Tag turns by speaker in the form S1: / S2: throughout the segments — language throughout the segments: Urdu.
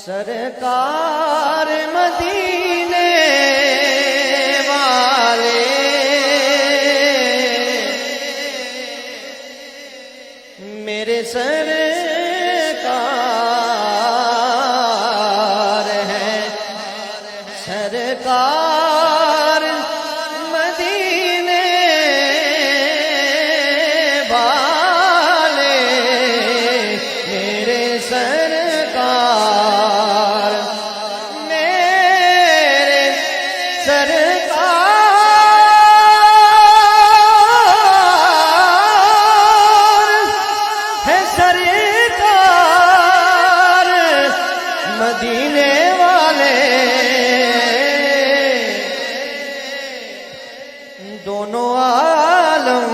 S1: سرکار مدینے والے میرے سرکار ہیں، سرکار مدینے والے میرے سرکار، میرے سرکار ہے، سرکار مدینے والے دونوں عالم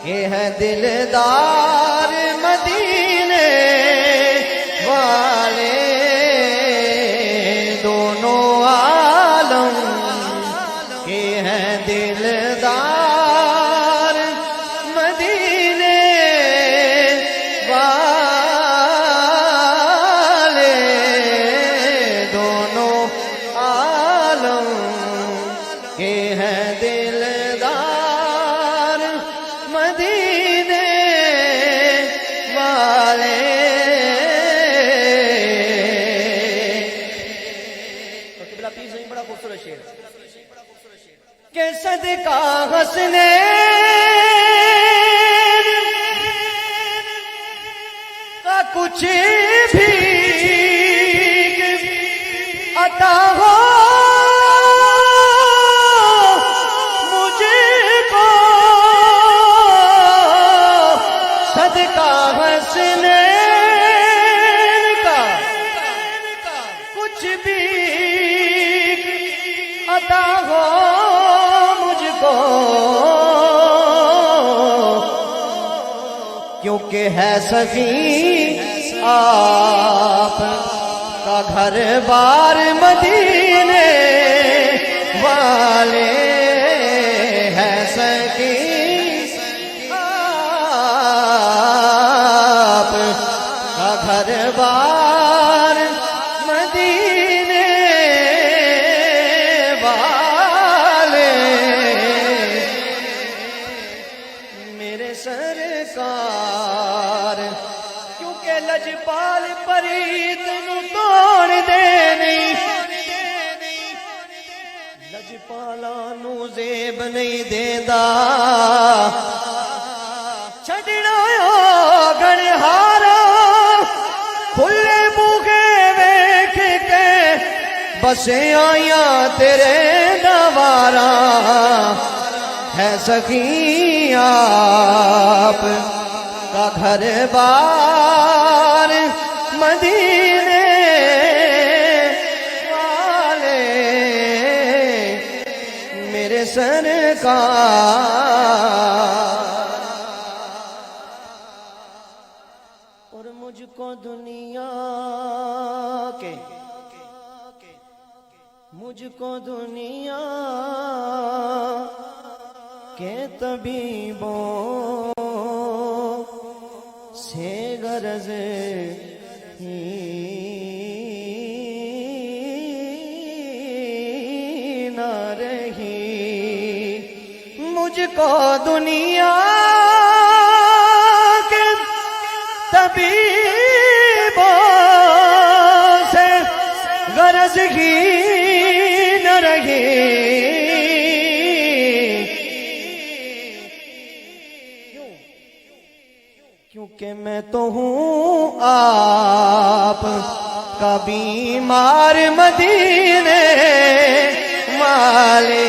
S1: کے ہیں دلدار مدینے والے، دونوں عالم کے ہیں دلدار مدینے والے، دونوں عالم کے ہیں دلدار مدینے والے۔ قبلہ پیر زمین بڑا خوبصورت شعر کہ صدقہ حسنین کا کچھ بھی عطا ہو مجھے کو، صدقہ حسنین کا کچھ بھی عطا ہو مجھ کو، کیونکہ ہے سخی آپ کا گھر بار مدینے والے، ہے سخی آپ کا گھر بار مدینے والے میرے سرکار، کیونکہ لجپال پریت نو توڑ دے نہیں، لجپالا نو زیب نہیں دیندا، چھڈنا گھرہارا کھلے بوگے ویکھ کے بس آیاں تیرے دوارا، ہے سخی آپ کا گھر بار مدینے والے میرے سرکار، اور مجھ کو دنیا کے، مجھ کو دنیا کے طبیبوں سے غرض ہی نہ رہی، مجھ کو دنیا کے طبیبوں سے غرض ہی نہ رہی، کیونکہ میں تو ہوں آپ کا بیمار مدینے والے،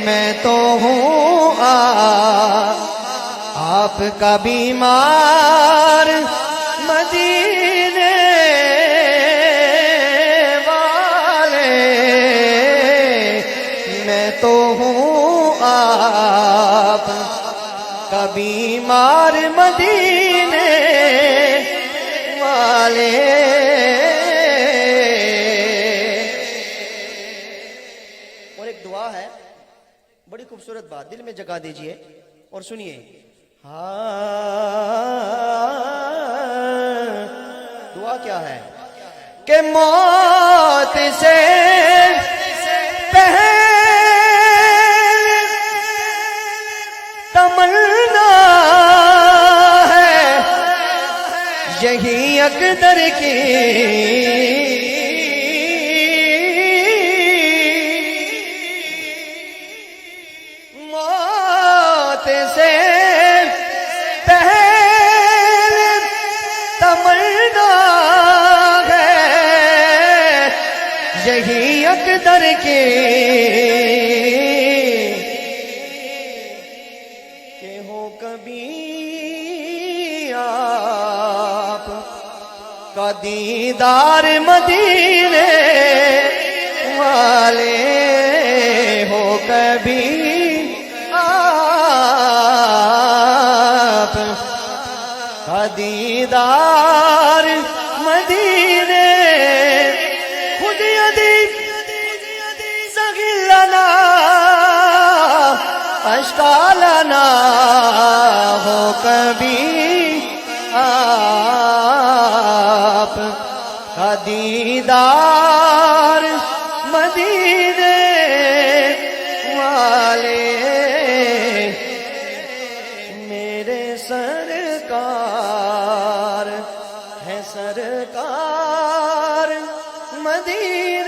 S1: میں تو ہوں آپ کا بیمار مدینے والے، میں تو ہوں آپ کا بیمار مدینے والے۔ اور ایک دعا ہے بڑی خوبصورت بات، دل میں جگہ دیجئے اور سنیے۔ دعا کہ موت سے پہلے تمنا ہے یہی اقدر کی، موت سے پہلے تمنا ہے یہی اقدر کی، کہ ہو کبھی آپ کا دیدار مدینے والے، ہو کبھی آپ کا دیدار مدینے، خود یدی سغلنا اشکالنا، ہو کبھی آپ کا دیدار مدینے والے، میرے سرکار ہے سرکار مدینے